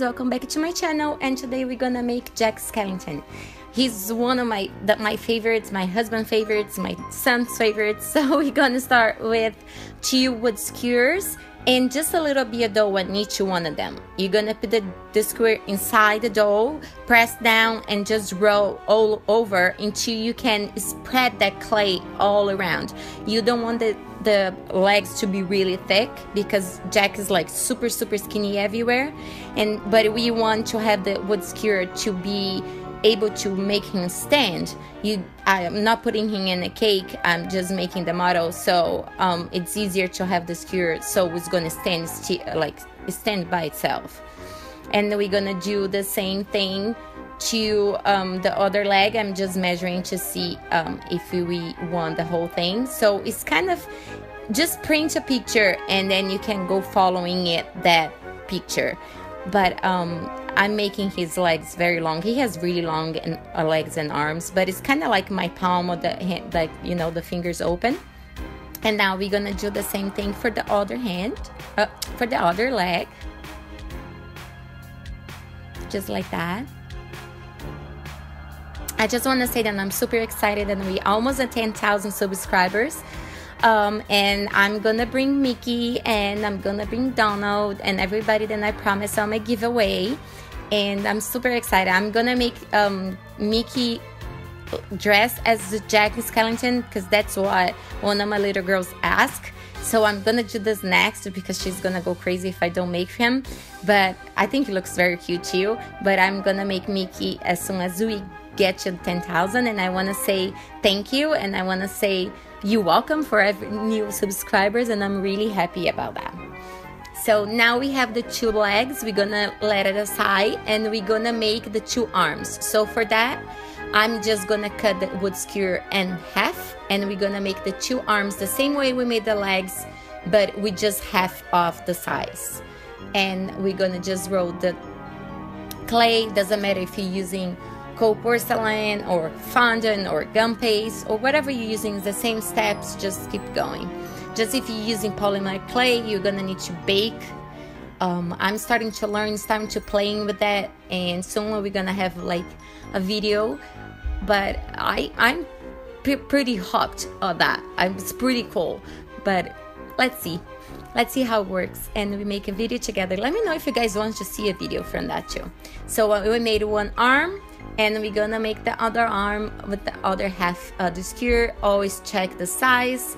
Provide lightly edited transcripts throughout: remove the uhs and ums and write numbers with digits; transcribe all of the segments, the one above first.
welcome back to my channel. And today we're gonna make Jack Skellington. He's one of my favorites, my husband's favorites, my son's favorites. So we're gonna start with 2 wood skewers and just a little bit of dough on each one of them. You're gonna put the square inside the dough, press down, and just roll all over until you can spread that clay all around. You don't want the legs to be really thick because Jack is like super skinny everywhere, but we want to have the wood skewer to be able to make him stand. I'm not putting him in a cake, I'm just making the model, so it's easier to have the skewer so it's gonna stand by itself. And we're gonna do the same thing to the other leg. I'm just measuring to see if we want the whole thing. So it's kind of just print a picture and then you can go following that picture. But I'm making his legs very long. He has really long legs and arms, but it's kind of like my palm of the hand, like, you know, the fingers open. And now we're gonna do the same thing for the other hand, for the other leg, just like that. I just want to say that I'm super excited and we almost at 10,000 subscribers. And I'm gonna bring Mickey and I'm gonna bring Donald and everybody that I promise I'm gonna give away. And I'm super excited. I'm gonna make Mickey dress as Jack Skellington because that's what one of my little girls asked. So I'm gonna do this next because she's gonna go crazy if I don't make him. But I think he looks very cute too. But I'm gonna make Mickey as soon as we get to 10,000. And I want to say thank you, and I want to say you're welcome for every new subscribers, and I'm really happy about that. So now we have the 2 legs. We're gonna let it aside and we're gonna make the 2 arms. So for that, I'm just gonna cut the wood skewer in half, and we're gonna make the 2 arms the same way we made the legs, but we just half off the size. And we're gonna just roll the clay. Doesn't matter if you're using cold porcelain or fondant or gum paste or whatever you're using, is the same steps, just keep going. Just if you're using polymer clay, you're gonna need to bake. I'm starting to learn, starting to playing with that, and soon we're gonna have like a video. But I'm pretty hooked on that. It's pretty cool, but let's see how it works, and we make a video together. Let me know if you guys want to see a video from that too. So we made 1 arm, and we're gonna make the other arm with the other half of the skewer. Always check the size.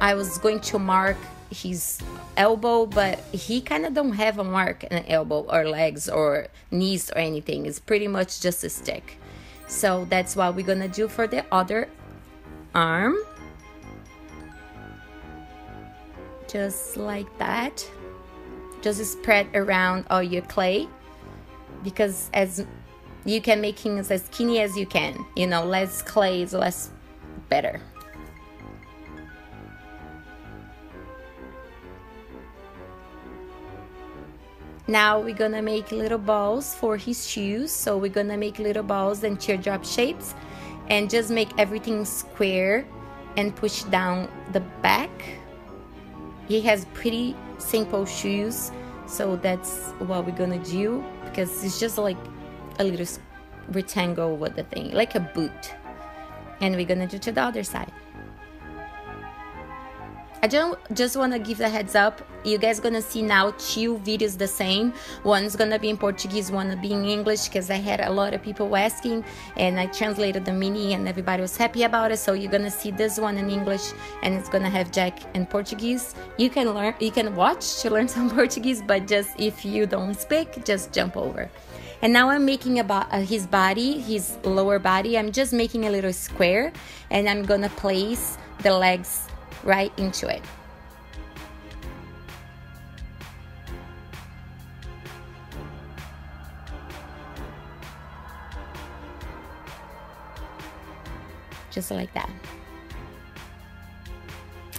I was going to mark his elbow, but he kind of don't have a mark in the elbow or legs or knees or anything. It's pretty much just a stick. So that's what we're gonna do for the other arm. Just like that. Just spread around all your clay, because as you can make him as skinny as you can. You know, less clay is less better. Now we're gonna make little balls for his shoes. So we're gonna make little balls and teardrop shapes, and just make everything square and push down the back. He has pretty simple shoes, so that's what we're gonna do, because it's just like a little rectangle with the thing, like a boot. And we're gonna do to the other side. I just want to give a heads up, you guys gonna see now 2 videos the same. One's gonna be in Portuguese, one be in English, because I had a lot of people asking and I translated the mini and everybody was happy about it. So you're gonna see this one in English and it's gonna have Jack in Portuguese. You can watch to learn some Portuguese, but just if you don't speak, just jump over. And now I'm making about his body, his lower body. I'm just making a little square, and I'm gonna place the legs right into it. Just like that.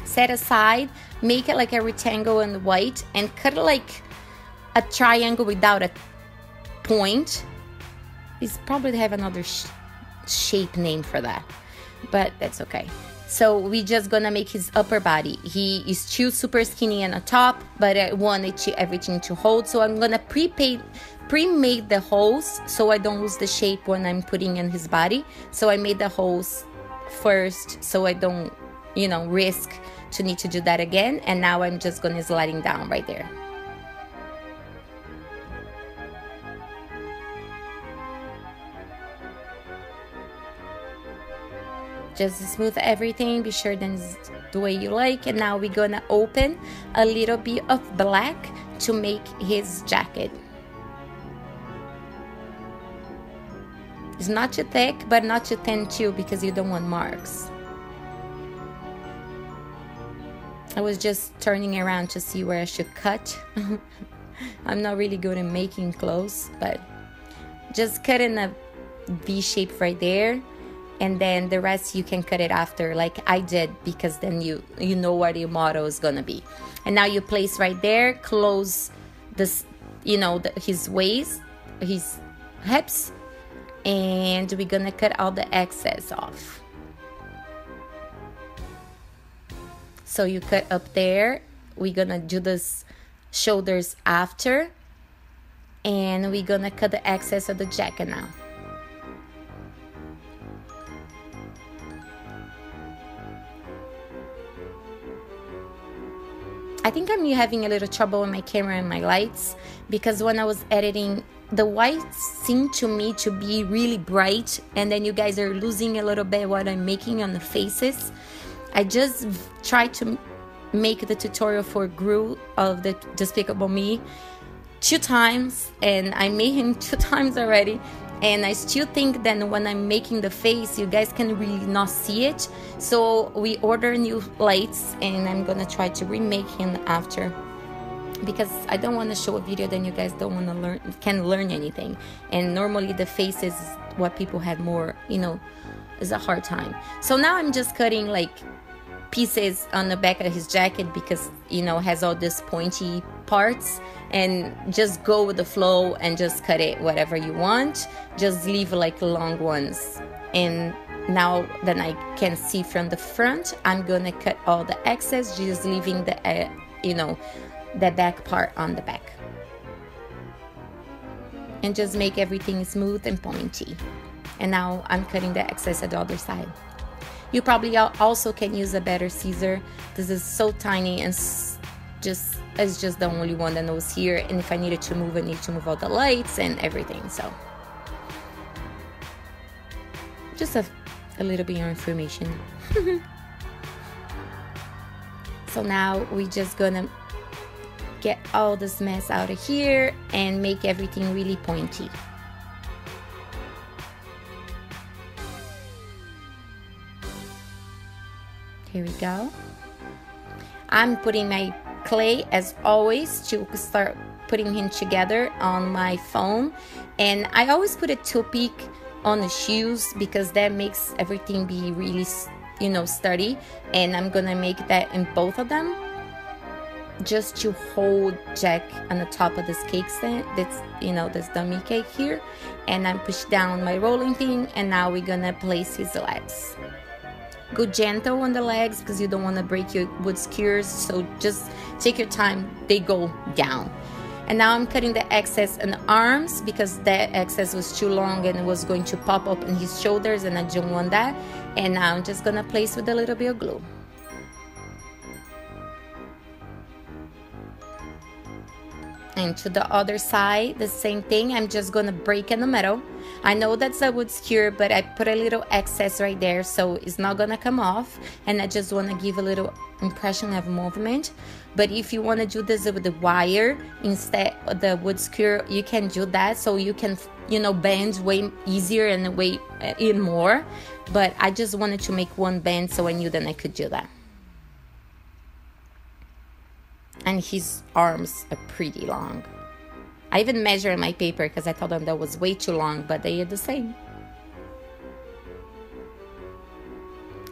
Set aside, make it like a rectangle in white, and cut it like a triangle without a point. It's probably have another shape name for that, but that's okay. So we just gonna make his upper body. He is still super skinny on the top, but I wanted everything to hold. So I'm gonna pre-made the holes so I don't lose the shape when I'm putting in his body. So I made the holes first so I don't, risk to need to do that again. And now I'm just gonna sliding down right there. Just smooth everything, be sure that it's the way you like. And now we're gonna open a little bit of black to make his jacket. It's not too thick, but not too thin too, because you don't want marks. I was just turning around to see where I should cut. I'm not really good at making clothes, but just cut in a V shape right there. And then the rest you can cut it after, like I did, because then you know where your model is gonna be. And now you place right there, close this, his waist, his hips, and we're gonna cut all the excess off. So you cut up there. We're gonna do this shoulders after, and we're gonna cut the excess of the jacket now. I think I'm having a little trouble with my camera and my lights, because when I was editing, the whites seem to me to be really bright, and then you guys are losing a little bit what I'm making on the faces. I just tried to make the tutorial for Gru of the Despicable Me 2 times, and I made him 2 times already. And I still think that when I'm making the face, you guys can really not see it. So we order new lights, and I'm gonna try to remake him after, because I don't want to show a video then you guys don't want to can learn anything. And normally the face is what people have more, is a hard time. So now I'm just cutting like pieces on the back of his jacket, because has all these pointy parts, and just go with the flow and just cut it whatever you want. Just leave like long ones. And now that I can see from the front, I'm gonna cut all the excess, just leaving the the back part on the back, and just make everything smooth and pointy. And now I'm cutting the excess at the other side. You probably also can use a better scissor. This is so tiny, and it's just the only one that was here. And if I needed to move, I need to move all the lights and everything. So just a little bit of information. So now we're just gonna get all this mess out of here and make everything really pointy. Here we go. I'm putting my clay, as always, to start putting him together on my phone. And I always put a toothpick on the shoes, because that makes everything be really, sturdy. And I'm gonna make that in both of them, just to hold Jack on the top of this cake stand. That's, this dummy cake here. And I'm push down my rolling pin, and now we're gonna place his legs. Go gentle on the legs, because you don't want to break your wood skewers, so just take your time, they go down. And now I'm cutting the excess in the arms, because that excess was too long and it was going to pop up in his shoulders, and I don't want that. And now I'm just gonna place with a little bit of glue. And to the other side, the same thing. I'm just gonna break in the middle. I know that's a wood skewer, but I put a little excess right there, so it's not gonna come off. And I just wanna give a little impression of movement. But if you wanna do this with the wire instead of the wood skewer, you can do that, so you can, bend way easier and way in more. But I just wanted to make one bend, so I knew that I could do that. And his arms are pretty long. I even measured my paper, because I told them that was way too long, but they are the same.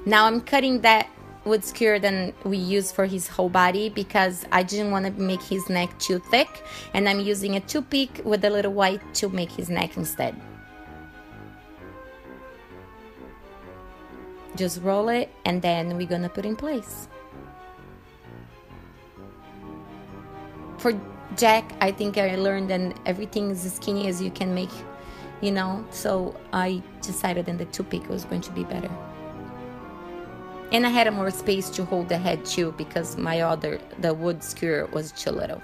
Now I'm cutting that wood skewer that we use for his whole body, because I didn't want to make his neck too thick, and I'm using a toothpick with a little white to make his neck instead. Just roll it, and then we're gonna put in place. For Jack, I think I learned that everything is as skinny as you can make, you know, so I decided that the toothpick was going to be better. And I had more space to hold the head too, because the wood skewer was too little.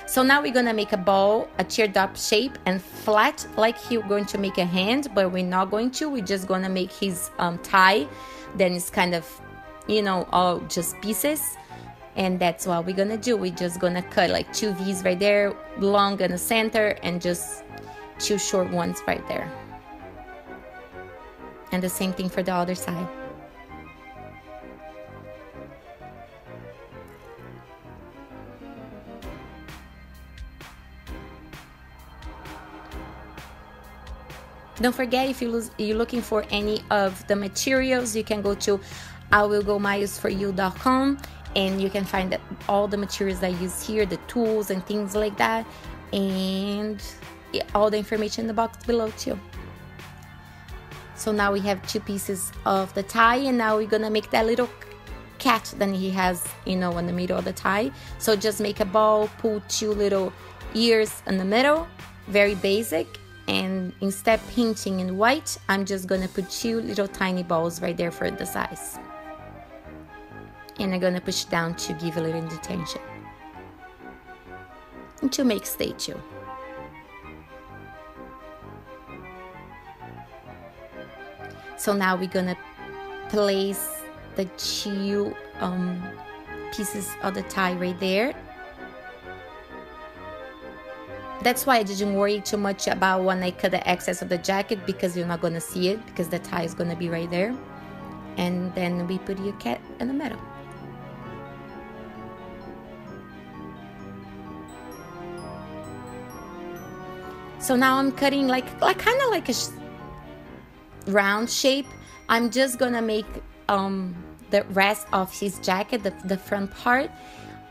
So now we're gonna make a ball, a teardrop shape, and flat, like you're going to make a hand, but we're not going to. We're just gonna make his tie. Then it's kind of, you know, all just pieces. And that's what we're gonna do. We're just gonna cut like 2 V's right there, long in the center, and just 2 short ones right there. And the same thing for the other side. Don't forget, if you're looking for any of the materials, you can go to iwillgomilesforyou.com, and you can find all the materials I use here, the tools and things like that, and all the information in the box below too. So now we have 2 pieces of the tie, and now we're gonna make that little cat that he has, you know, in the middle of the tie. So just make a ball, pull 2 little ears in the middle, very basic. And instead of painting in white, I'm just gonna put 2 little tiny balls right there for the size. And I'm gonna push down to give a little indentation. And to make stay too. So now we're gonna place the 2 pieces of the tie right there. That's why I didn't worry too much about when I cut the excess of the jacket, because you're not gonna see it, because the tie is gonna be right there. And then we put your cat in the middle. So now I'm cutting like kind of like a round shape. I'm just gonna make the rest of his jacket, the front part.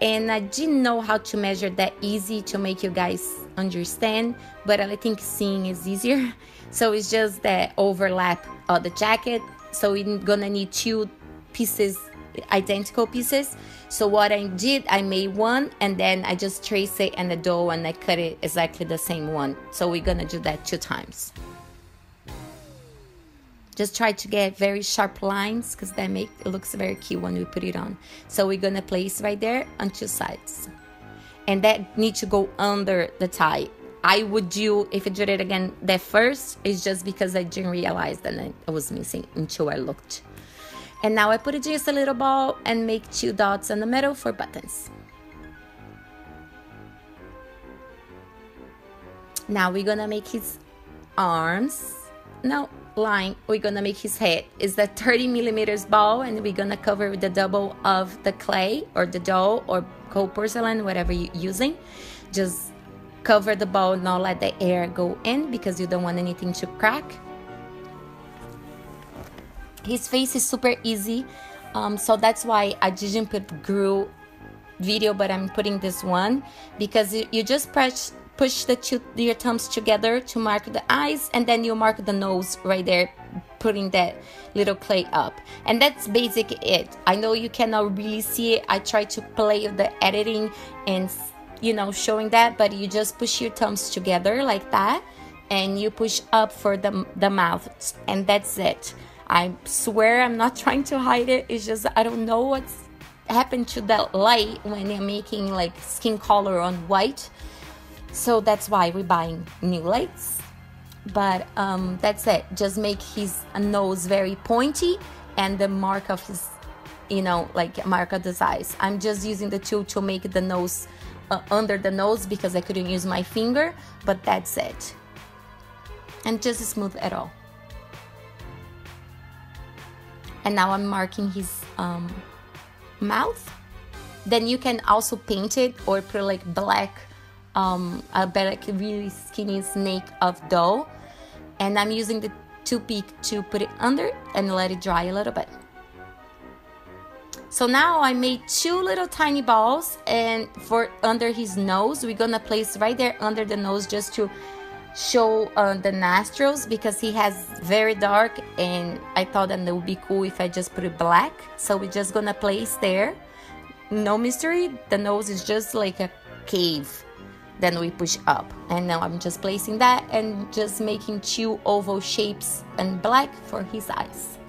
And I didn't know how to measure that easy to make you guys understand, but I think seeing is easier. So it's just that overlap of the jacket. So we're gonna need 2 pieces, identical pieces. So what I did, I made one, and then I just traced it in the dough, and I cut it exactly the same one. So we're gonna do that 2 times. Just try to get very sharp lines, because that it looks very cute when we put it on. So we're gonna place right there on 2 sides, and that needs to go under the tie. I would do, if I did it again, that first is just because I didn't realize that I was missing until I looked. And now I put just a little ball and make 2 dots in the middle for buttons. Now we're gonna make his arms. No, line. We're gonna make his head. It's a 30 millimeters ball, and we're gonna cover with the double of the clay or the dough or cold porcelain, whatever you're using. Just cover the ball, not let the air go in, because you don't want anything to crack. His face is super easy, so that's why I didn't put Gru video, but I'm putting this one, because you just push your thumbs together to mark the eyes, and then you mark the nose right there, putting that little clay up. And that's basically it. I know you cannot really see it. I try to play with the editing and, you know, showing that, but you just push your thumbs together like that, and you push up for the mouth, and that's it. I swear I'm not trying to hide it. It's just I don't know what's happened to that light when you're making like skin color on white. So that's why we're buying new lights. But that's it. Just make his nose very pointy, and the mark of his, you know, like mark of the eyes. I'm just using the tool to make the nose under the nose, because I couldn't use my finger, but that's it. And just smooth it all. And now I'm marking his mouth. Then you can also paint it or put like black, like a really skinny snake of dough. And I'm using the toothpick to put it under and let it dry a little bit. So now I made 2 little tiny balls, and for under his nose, we're gonna place right there under the nose, just to show the nostrils because he has very dark, and I thought that it would be cool if I just put it black. So we're just gonna place there. No mystery, the nose is just like a cave. Then we push up, and now I'm just placing that and just making 2 oval shapes and black for his eyes.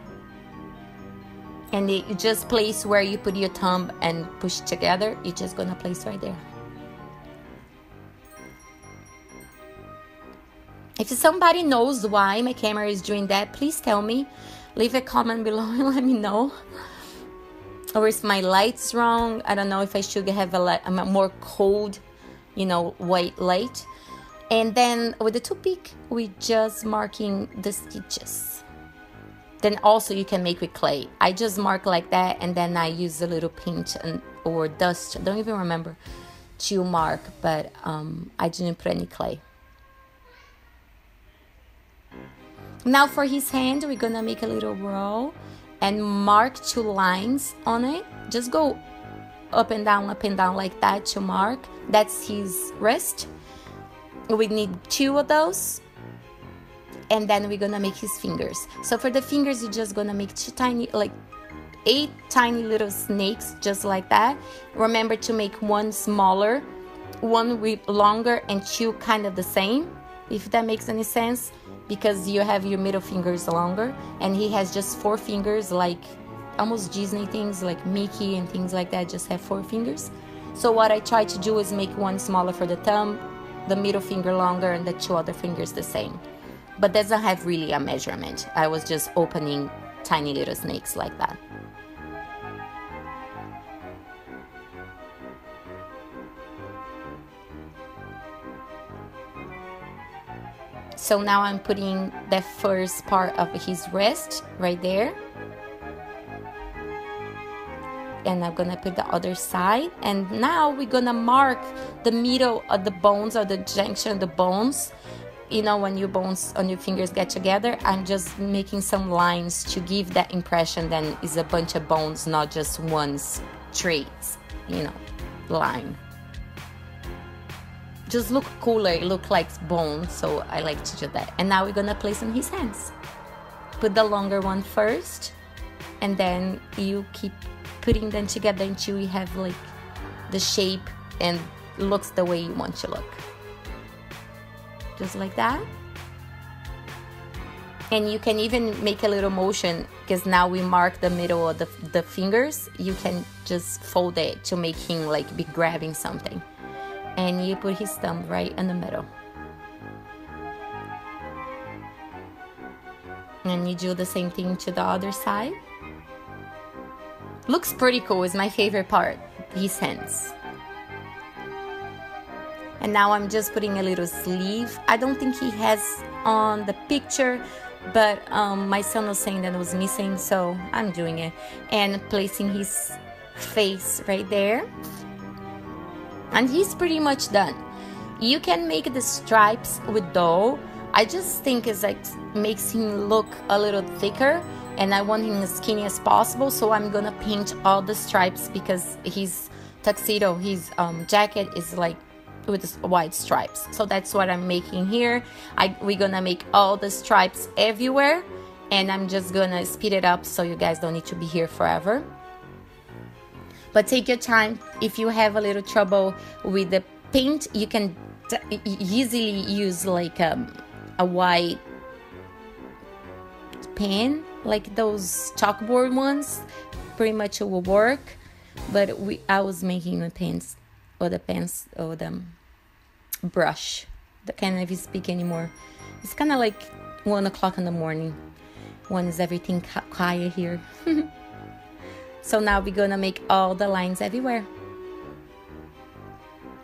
And you just place where you put your thumb and push together. You're just gonna place right there. If somebody knows why my camera is doing that, please tell me. Leave a comment below and let me know. Or if my light's wrong, I don't know if I should have a more cold, you know, white light. And then with the toothpick, we just marking the stitches. Then also you can make with clay. I just mark like that, and then I use a little paint or dust, I don't even remember, to mark, but I didn't put any clay. Now for his hand, we're gonna make a little roll and mark 2 lines on it. Just go up and down like that to mark. That's his wrist. We need 2 of those. And then we're gonna make his fingers. So for the fingers, you're just gonna make 2 tiny, like 8 tiny little snakes, just like that. Remember to make 1 smaller, 1 with longer, and 2 kind of the same, if that makes any sense, because you have your middle fingers longer, and he has just 4 fingers, like almost Disney things, like Mickey and things like that, just have 4 fingers. So what I try to do is make 1 smaller for the thumb, the middle finger longer, and the 2 other fingers the same. But doesn't have really a measurement. I was just opening tiny little snakes like that. So now I'm putting the first part of his wrist right there. And I'm gonna put the other side. And now we're gonna mark the middle of the bones, or the junction of the bones. You know, when your bones on your fingers get together, I'm just making some lines to give that impression that it's a bunch of bones, not just one straight, you know, line. Just look cooler, it look like bone, so I like to do that. And now we're gonna place on his hands. Put the longer one first, and then you keep putting them together until you have like the shape and looks the way you want to look. Just like that. And you can even make a little motion, because now we mark the middle of the fingers. You can just fold it to make him like be grabbing something. And you put his thumb right in the middle. And you do the same thing to the other side. Looks pretty cool, it's my favorite part, his hands. And now I'm just putting a little sleeve. I don't think he has on the picture, but my son was saying that it was missing, so I'm doing it. And placing his face right there. And he's pretty much done. You can make the stripes with dough. I just think it's like makes him look a little thicker, and I want him as skinny as possible, so I'm gonna paint all the stripes, because his tuxedo, his jacket is like with white stripes. So that's what I'm making here. We're gonna make all the stripes everywhere, and I'm just gonna speed it up so you guys don't need to be here forever. But take your time. If you have a little trouble with the paint, you can easily use like a white pen, like those chalkboard ones. Pretty much it will work. But I was making the pens, or the brush. I can't even speak anymore. It's kind of like 1 o'clock in the morning. When is everything quiet here? So now we're gonna make all the lines everywhere.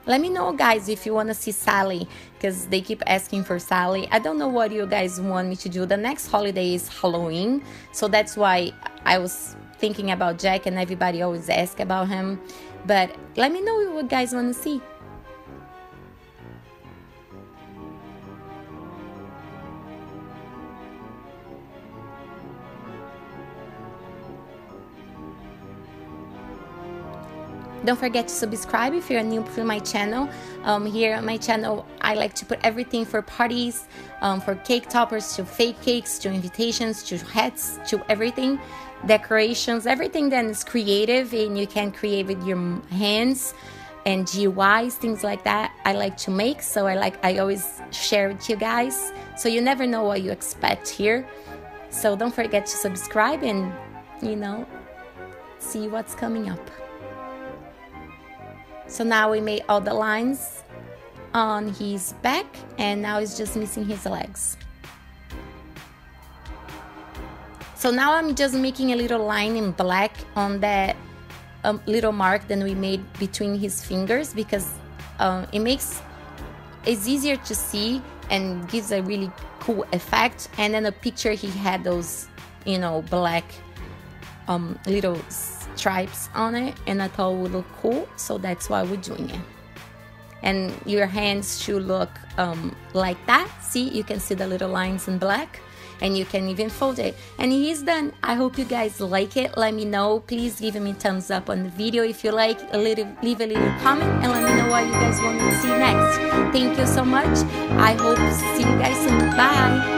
Let me know, guys, if you want to see Sally, because they keep asking for Sally. I don't know what you guys want me to do. The next holiday is Halloween, so that's why I was thinking about Jack, and everybody always asks about him. But let me know what you guys want to see. Don't forget to subscribe if you're new to my channel. Here on my channel, I like to put everything for parties, for cake toppers, to fake cakes, to invitations, to hats, to everything, decorations, everything that is creative and you can create with your hands, and DIYs, things like that. I like to make, so I always share with you guys, so you never know what you expect here. So don't forget to subscribe and, you know, see what's coming up. So now we made all the lines on his back, and now it's just missing his legs. So now I'm just making a little line in black on that little mark that we made between his fingers, because it's easier to see and gives a really cool effect. And then the picture, he had those, you know, black little stripes on it, and I thought it would look cool, so that's why we're doing it. And your hands should look like that. See, you can see the little lines in black, and you can even fold it. And he's done. I hope you guys like it. Let me know. Please give me a thumbs up on the video if you like. Leave a little comment and let me know what you guys want me to see next. Thank you so much. I hope to see you guys soon. Bye.